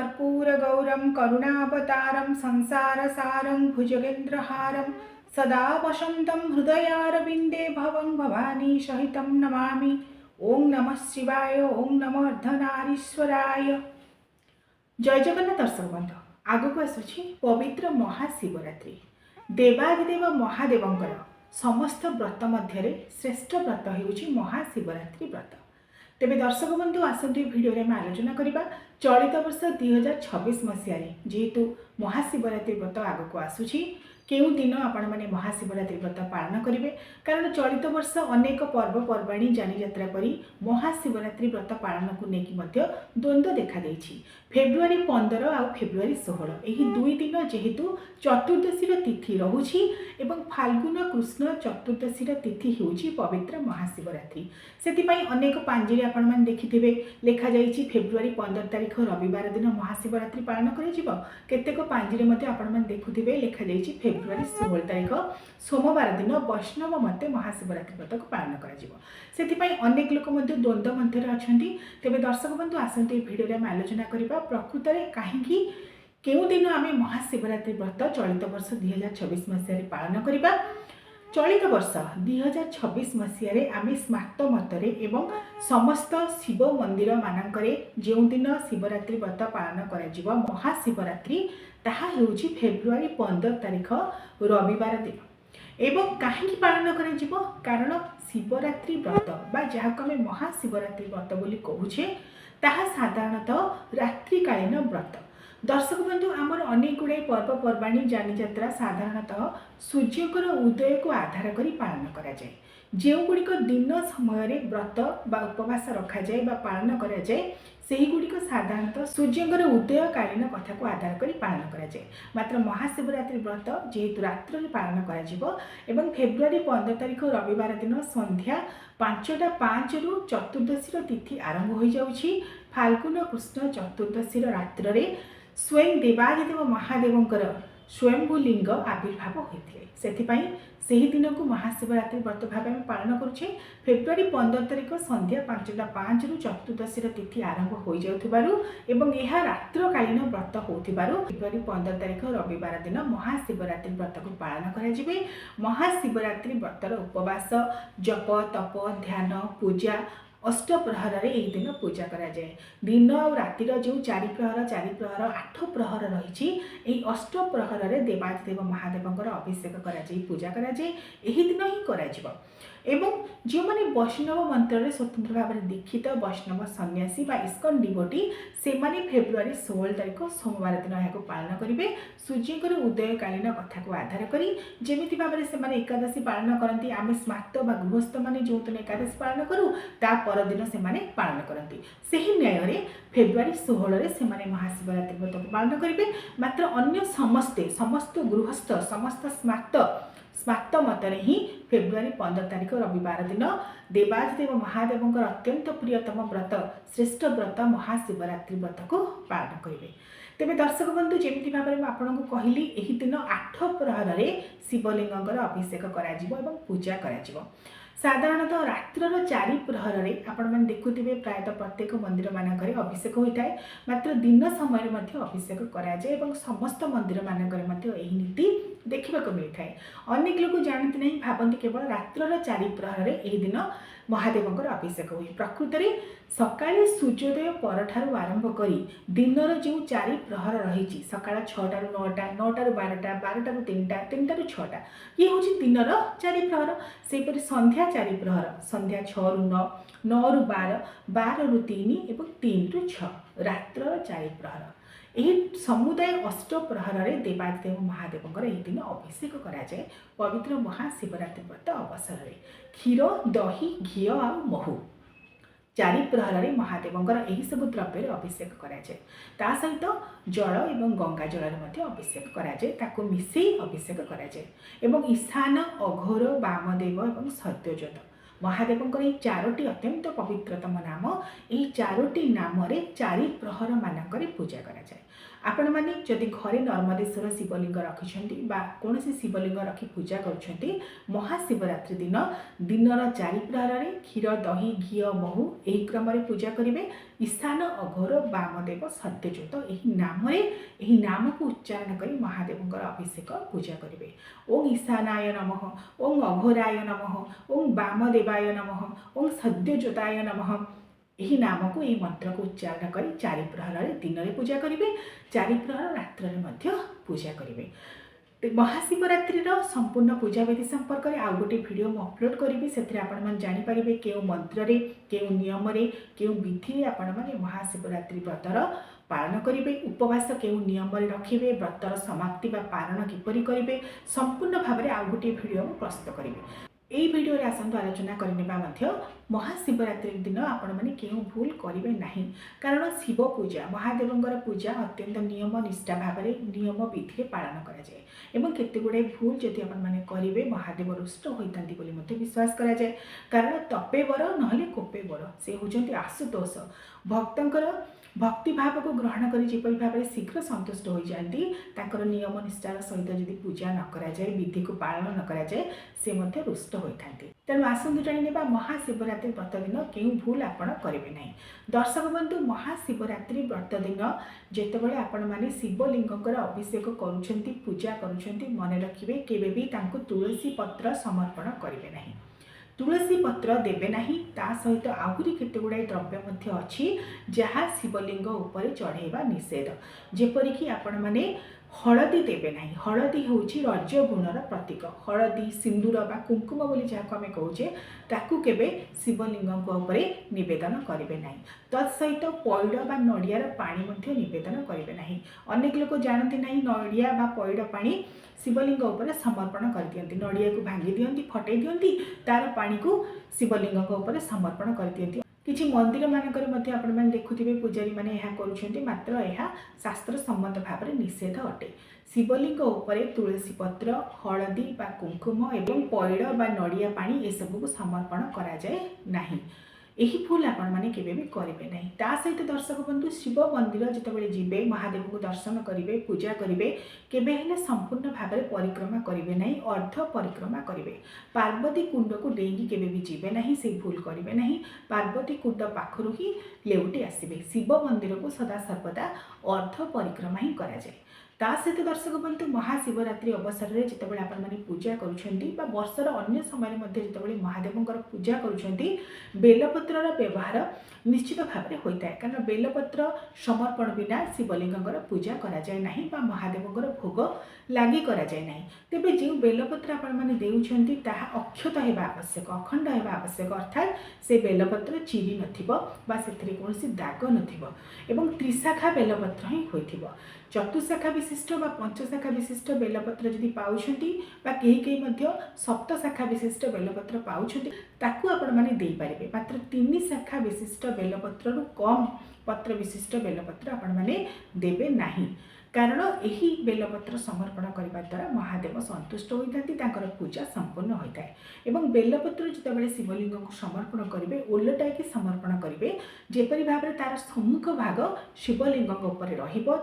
कर्पूरगौरं करुणावतारं संसारसारं भुजगेन्द्रहारं सदा वसन्तं हृदयारविन्दे भवं भवानी सहितं नमामि। ओं नमः शिवाय, ओं नमः अर्धनारीश्वराय। जय जगन्नाथ दर्शक बंधु, आगक आसुछि पवित्र महाशिवरात्रि। देवादिदेव महादेवंकर समस्त व्रत मध्य श्रेष्ठ व्रत हेउछि महाशिवरात्रि व्रत। तेबे दर्शक बंधु आसंतु भिडियो रे आलोचना करिबा चलित वर्ष 2026 मसीह जेहेतु महाशिवरात्रि व्रत आगक आसुछि केउ दिन आपण माने महाशिवरात्रि व्रत पालन करेंगे। कारण चलित वर्ष अनेक पर्वपर्वाणी जानी यात्रा परी महाशिवरात्रि व्रत पालन को लेकिन द्वंद्व देखा देछि। फेब्रुआरी 15 आ फेब्रुआरी 16 यही दुई दिन जेहेतु चतुर्दशी तिथि रहुछि एवं फाल्गुन कृष्ण चतुर्दशी तिथि हेउछि पवित्र महाशिवरात्रि। सेतिपई अनेक पांजिरे आपण माने देखिथिबे लेखा जाइछि फेब्रुआरी 15 तारिख रविवार दिन महाशिवरात्रि पालन करा। केतेक पांजिरे मध्ये आपण माने देखुथिबे लेखा जाइछि फेब्रुआरी 16 तारिख सोमवार दिन वैष्णव मते महाशिवरात्रि व्रत को पालन करा। अनेक लोक द्वंद्व मध्य अच्छा। तेज दर्शक बंधु आसते भिडियो में आलोचना करवा प्रकृत में कहीं केउ दिन आम महाशिवरात्रि व्रत चलित वर्ष 2026 मसीह पालन करवा। चलित वर्ष 2026 मसीह आम स्मार्त मतरे एवं समस्त शिव मंदिर मानकरे जो दिन शिवरात्रि व्रत पालन करा महाशिवरात्रि ताहा हेउछि फेब्रुआरी 15 तारिख रविवार दिन। एवं कहीं पालन करा कारण शिवरात्रि व्रत बा जहाँको आम महाशिवरात्रि व्रत बोली कहूछे ताहा साधारणतः रात्रिकालीन व्रत। दर्शक बंधु आमर अनेक गुड़ाई पर्वपर्वाणी जानी यात्रा साधारणतः सूर्यकर उदय को आधार करी पालन करा जाए। जो गुड़िक दिन समय व्रत बा उपवास रखा जाए बा पालन करा जाए सही गुड़िक साधारणतः सूर्यकर उदय कालीन कथा को आधार करी पालन करा जाए। मात्र महाशिवरात्रि व्रत जेहेतु रात्र में पालन करा एवं फेब्रुआरी 15 तारिख रविवार दिन संध्या 5:05 रु चतुर्दशी तिथि आरंभ हो जाउछि। फाल्गुन कृष्ण चतुर्दशी रात्र रे स्वयं देवादिदेव महादेवंकर स्वयंभू लिंग आविर्भाव होते से दिन को महाशिवरात्रि व्रत भाव में पालन करुचे। फेब्रुआरी 15 तारिख संध्या 5:05 रु चतुर्दशी तिथि आरंभ हो जाउथिबारु एवं यह रात्रकालीन व्रत होथिबारु फेब्रुआरी 15 तारिख रविवार दिन महाशिवरात्रि व्रत को पालन करा। महाशिवरात्रि व्रतर उपवास जप तप ध्यान पूजा अष्टप्रहर यही दिन पूजा करा जाए। दिन और रातिर जो 4 प्रहर 8 प्रहर रही अष्टप्रहर देवादिदेव महादेवंकर अभिषेक करा जाए पूजा करा जाए यही दिन ही करा। एवं जो मैंने वैष्णव मंत्र स्वतंत्र भाव में दीक्षित वैष्णव सन्यासी बा इस्कन डिवोटी से माने फेब्रुआरी 16 तारिख सोमवार दिन यह पालन करेंगे। सूर्यकर उदयकालीन कथा को आधार करी जमी भाव में से एकादशी पालन करती आम स्मार्त बा गृहस्थ मैंने जो दिन एकादशी पालन करूँ ता परदिन से पालन करती से न्याय फेब्रुआरी 16 से महाशिवरात्रि व्रत को पालन करेंगे। मात्र अन्य समस्त गृहस्थ समस्त स्मार्त मतरे ही फेब्रुआरी 15 तारिख रविवार दिन देवादिदेव महादेवंकर अत्यंत प्रियतम व्रत श्रेष्ठ व्रत महाशिवरात्रि व्रत को पालन करेंगे। तेज दर्शक बंधु जमी भाव में आपको कहली यही दिन 8 प्रहर शिवलिंगर अभिषेक कर पूजा कर। साधारणतः रात्र 4 प्रहर आपण मैंने देखुवे प्रायतः प्रत्येक मंदिर मानक अभिषेक होता है। मात्र दिन समय अभिषेक कराए समस्त मंदिर मानक यही नीति देखा मिलता है। अनेक लोग जानते नहीं भावती केवल रात्र 4 प्रहर यही दिन महादेवंकर अभिषेक हुए। प्रकृत में सकाळे सूर्योदय परठारु आरंभ करी दिनर जो 4 प्रहर रही सकाळ 6 रु 9टा 9 रु 12टा 12 रु 3टा 3टा रु 6टा ये हूँ दिनर 4 प्रहर। सेपरी संध्या 4 प्रहर संध्या 6 रु 9 9 रु 12 12 रु 3 और 3 रु 6 रात्र 4 प्रहर। यही समुदाय अष्टप्रहर देवादिदेव महादेवंकर यही दिन अभिषेक कराए पवित्र महाशिवरात्रि व्रत अवसर में। क्षीर दही घी आ महू 4 प्रहर महादेवंकर यही सब द्रव्य अभिषेक कराए। ता सहित जल एवं गंगा जल अभिषेक कराए मिसई अभिषेक कराए। ईशान अघोर वामदेव और सत्यजोत महादेवंकर ये 4टी अत्यंत पवित्रतम नाम यही 4टी नाम 4 प्रहर मानक पूजा कराए। आपण मैंने जदि घरे नर्मदेश्वर शिवलिंग रखिंट कौन शिवलिंग रखी पूजा कर महाशिवरात्रि दिन दिनर चारि प्रहर क्षीर दही घी महू यही क्रम पूजा करेंगे। ईशान अघोर वामदेव सत्यज्योत यही नाम को उच्चारण कर महादेव अभिषेक पूजा करेंगे। ओं ईशानाय नमः, ओं अघोराय नमः, ओं वामदेवाय नमः, ओं सत्यज्योताय नमः यही नाम को यही मंत्र को उच्चारण कर चारि प्रहर दिन में पूजा करेंगे, चारि प्रहर रात्र में पूजा करेंगे। महाशिवरात्रि संपूर्ण पूजा विधि संपर्क में आउ गोटे वीडियो मु अपलोड करी से जानीपारे क्यों मंत्र क्यों नियम क्यों विधि आपण मैंने महाशिवरात्रि व्रतर पालन करेंगे, उपवास क्यों नियम रखिए, व्रतर समाप्ति पारण किपरि करेंगे संपूर्ण भाव में आउ गोटे वीडियो प्रस्तुत करेंगे। यही वीडियो रे आसंतु आलोचना करने महाशिवरात्रि दिन आपण मैंने क्यों भूल करेंगे नहीं, कारण शिव पूजा महादेवंकर पूजा अत्यंत नियम निष्ठा भाव में नियम विधि पालन कराए केते गुड़े भूल जदि आपण मैंने करेंगे महादेव रुष्ट होती विश्वास कराए। कारण तपे बर नहले कोपे बर से होती आशुतोष भक्तर भक्ति भाव को ग्रहण कर जिपरि भाव में शीघ्र संतुष्ट हो जाती नियम निष्ठार सहित जदि पूजा न कराए विधि को पालन न कराए से रुष्ट होता। तेणु आसतु जाणी महाशिवरात्रि व्रत दिन क्यों भूल आपण करेंगे ना। दर्शक बंधु महाशिवरात्रि व्रत दिन जितेबाला आपण मैंने शिवलिंगर अभिषेक करुँच पूजा करुँच मन रखिए केवे भी तुलसी पत्र समर्पण करेंगे ना, तुलसी पत्र देवे नहीं। ता सहित आहुरी केते गुड़ाए द्रव्य अच्छी जहाँ शिवलिंग उपर चढ़ेवा निषेध, जेपरिक आपण मैंने हलदी देवे नहीं। हलदी हूँ रज गुणर प्रतीक, हलदी सिंदूर बा कुंकुम बोली जहाँ आम कहे ताकू केबे शिवलिंग नवेदन करेंगे ना। तत्सहित पैड़ बा नड़ियार पानी नवेदन करेंगे ना। अनेक लोग जानते ना नड़िया बा पैड़ पानी शिवलिंग उपर समर्पण कर दियंती, नड़िया को भांगी दियंती फटई दियंती तार पानी को शिवलिंग उपर समर्पण कर दियंती। किछि मंदिर मानक आपण मैंने देखुथिबे पुजारी माने यह करुछंती, मात्र यह शास्त्र सम्मत भाव में निषेध अटे। शिवलिंग उपर तुलसी पत्र हलदी बा कुंकुम एवं पैड़ बा नड़िया पानी ये सब को समर्पण करा जाए नहीं। यही भूल आपण मैंने केबे भी करेंगे नहीं। ता सहित दर्शक बंधु शिव मंदिर जितेबाला जीवे महादेव को दर्शन करेंगे पूजा करेंगे केबे हेले संपूर्ण भाव में परिक्रमा करेंगे नहीं, अर्ध परिक्रमा करेंगे। पार्वती कुंड को डेंगी केबे भी जीवे नहीं, से भूल करेंगे नहीं। पार्वती कुंड पाखरु ही लेउटी आसबे। शिव मंदिर को सदा सर्वदा अर्ध परिक्रमा ही करा जाए। ता सहित दर्शक बंधु महाशिवरात्रि अवसर में जितेबाला आपण मैंने पूजा करुँच वर्षर अन्य समय जितेबाला महादेवंकर पूजा करुँच बेलपत्र व्यवहार निश्चित भाव में होता है। कारण बेलपत्र समर्पण बिना शिवलिंगर पूजा कराए ना, महादेवंकर भोग लगी कराए ना। तेबे जो बेलपत्र आपण मैंने देउछंती ताहा अक्षत होगा आवश्यक, अखंड होगा आवश्यक, अर्थात से बेलपत्र चिरी नथिबो बा सेथिरे कोनोसी दाग नथिबो एवं त्रिशाखा बेलपत्र ही होइथिबो। चतुशाखा विशिष्ट व पंचशाखा विशिष्ट बेलपत्र जदि पाउछंती बा कई सप्त शाखा विशिष्ट बेलपत्र पाउछंती ताकू आपण माने देई पारिबे। मात्र 3 शाखा विशिष्ट बेलपत्र कम पत्र विशिष्ट बेलपत्र आपण माने देबे नाही। कारण यही बेलपत्र समर्पण करने द्वारा महादेव संतुष्ट होता पूजा संपूर्ण होता है। एवं बेलपत्र जितेबाला शिवलिंग को समर्पण करेंगे ओलटाई समर्पण करेंगे जेपरी भाव में तार सम्मुख भाग शिवलिंग उपर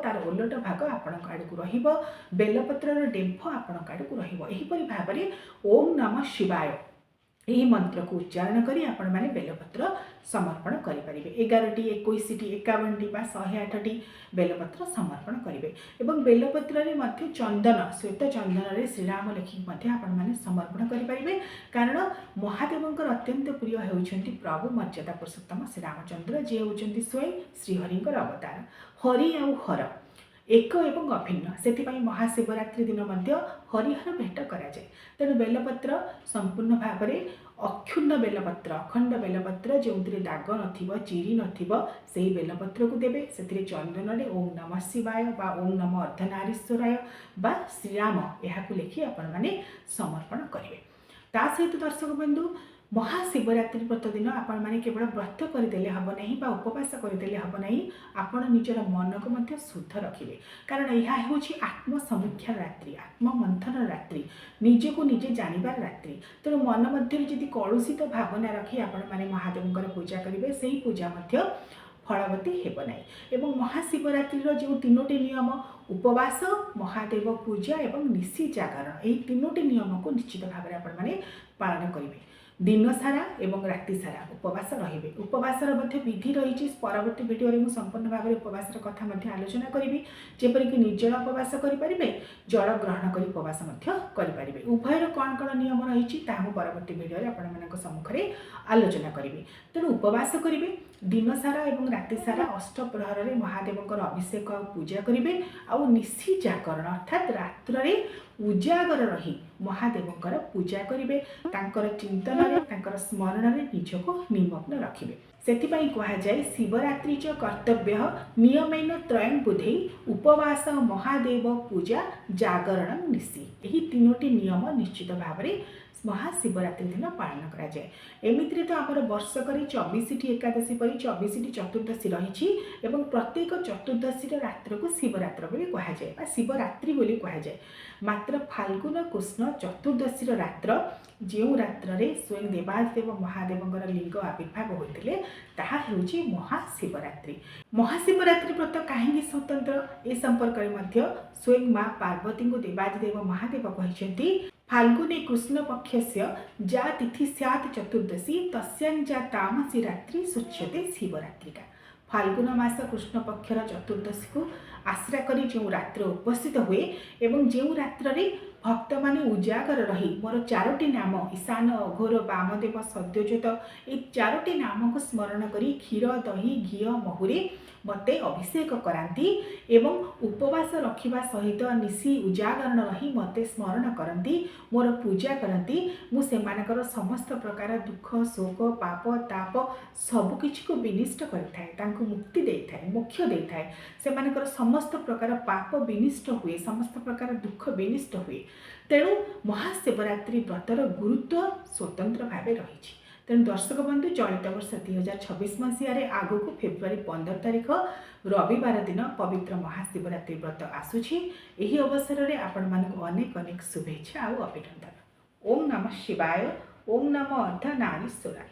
तार ओलट भाग आपण आड़ को बेलपत्र डेम्फ आपण आड़ को रहीपरी भाव में ओम नमः शिवाय यही मंत्र को उच्चारण करी आपण माने बेलपत्र समर्पण करेंगे। 11टी 21टी 51टी 108टी बेलपत्र समर्पण करेंगे। एवं बेलपत्र में चंदन श्वेत चंदन रे श्रीराम लिखिक आपण माने समर्पण करेंगे। कारण महादेवंकर अत्यंत प्रिय होउछंती प्रभु मर्यादा पुरुषोत्तम श्रीरामचंद्र जे होउछंती स्वयं श्रीहरिंकर अवतार। हरि आउ हर एक एवं अभिन्न से महाशिवरात्रि दिन हरिहर भेट कराए। तेणु बेलपत्र संपूर्ण भाव में अक्षुण्ण बेलपत्र अखंड बेलपत्र जो दाग न चिरी नई बेलपत्र को देवे। से चंदन ओम नमः शिवाय बा ओम नमः अर्धनारीश्वराय बा श्रीराम यह लिखि आपण मैंने समर्पण करेंगे। ता सहित दर्शक बंधु महाशिवरात्रि व्रत दिन आपण मैंने केवल व्रत करदे हम ना उपवास करदे हम ना, आपण निजर मन को शुद्ध रखिए। कारण यह हूँ आत्मसमीक्षा रात्रि, आत्ममंथन रात्रि, निजको निजे जानिबार रात्रि। तेणु मन मध्य जदि कलुषित भावना रखी आपण मैंने महादेवंकर पूजा करेंगे से पूजा फलवती हेब नाही। एवं महाशिवरात्रि जो तीनोटी नियम उपवास, महादेव पूजा एवं निशी जागरण, यही तीनोटी नियम को निश्चित भाव में आपण मैंने पालन करेंगे। दिन सारा एवं राति सारा उपवास रहिबे। उपवासर मध्य विधि रही परवर्ती वीडियो में संपूर्ण भाव में उपवासर कथा आलोचना करी, जेपरिक निर्जल उपवास करें, जल ग्रहण कर उपवास करें। उभयर कौन कौन नियम रही परवर्ती वीडियो आपण सम्मुख में आलोचना करी। तेणु उपवास करेंगे, दिन सारा एवं राति सारा अष्टप्रहर में महादेव अभिषेक पूजा करेंगे। आउ निशी जागरण अर्थात रात्र उजागर रही महादेव पूजा करेंगे, चिंतन स्मरण में निजको निमग्न रखिए। सेथिपाई कहुए शिवरात्रि च कर्तव्य नियमेन त्रयं बुधे उपवास, महादेव पूजा, जागरण निशी, यही तीनोटी नियम निश्चित भाव में महाशिवरात्रि दिन पालन कराए। एमिति तो आम वर्षक 24टी एकादशी पर 24टी चतुर्दशी रही, प्रत्येक चतुर्दशी रात्र को शिवरात्र बोली कहुए, शिवरात्रि बोली कहुए। मात्र फाल्गुन कृष्ण चतुर्दशी रात्र जो रात्र स्वयं देवादेव महादेव लिंग आविर्भाव होते ताकि महाशिवरात्रि। महाशिवरात्रि व्रत कहीं स्वतंत्र ए संपर्क में स्वयं माँ पार्वती को देवादिदेव महादेव कहते फाल्गुने कृष्ण पक्षस्य जा तिथि स्यात् चतुर्दशी तस्यां तामसी रात्रि सूच्यते शिवरात्रिका। फाल्गुन मास कृष्ण पक्षर चतुर्दशी को आश्रा करी जो रात्र उपस्थित हुए एवं जो रात्र भक्त माने उजागर रही मोर 4टी नाम ईशान, अघोर, वामदेव, सद्योजात ये 4टी नाम को स्मरण करी क्षीर, दही, घी, महुरे मते अभिषेक करांती एवं उपवास रखिबा सहित निशी उजागरण रही मते स्मरण करती, मोर पूजा करती। मु सेमानकर समस्त प्रकार दुख, शोक, पाप, ताप सबकिछि को विनिष्ट करिथाए, तांको मुक्ति देइथाए, मोक्ष देइथाए। सेमानकर समस्त प्रकार पाप विनिष्ट हुए, समस्त प्रकार दुख विनिष्ट हुए। तेणु महाशिवरात्रि व्रतर गुरुत्व स्वतंत्र भाव रही। तेणु दर्शक बंधु चलित वर्ष 2026 मसीह आगु को फेब्रुआरी 15 तारिख रविवार दिन पवित्र महाशिवरात्रि व्रत आसुछि। एही अवसर में आपण मानक अनेक अनेक शुभेच्छा और अभिनंदन। ओम नमः शिवाय। ओम नमो अर्धनारीश्वराय।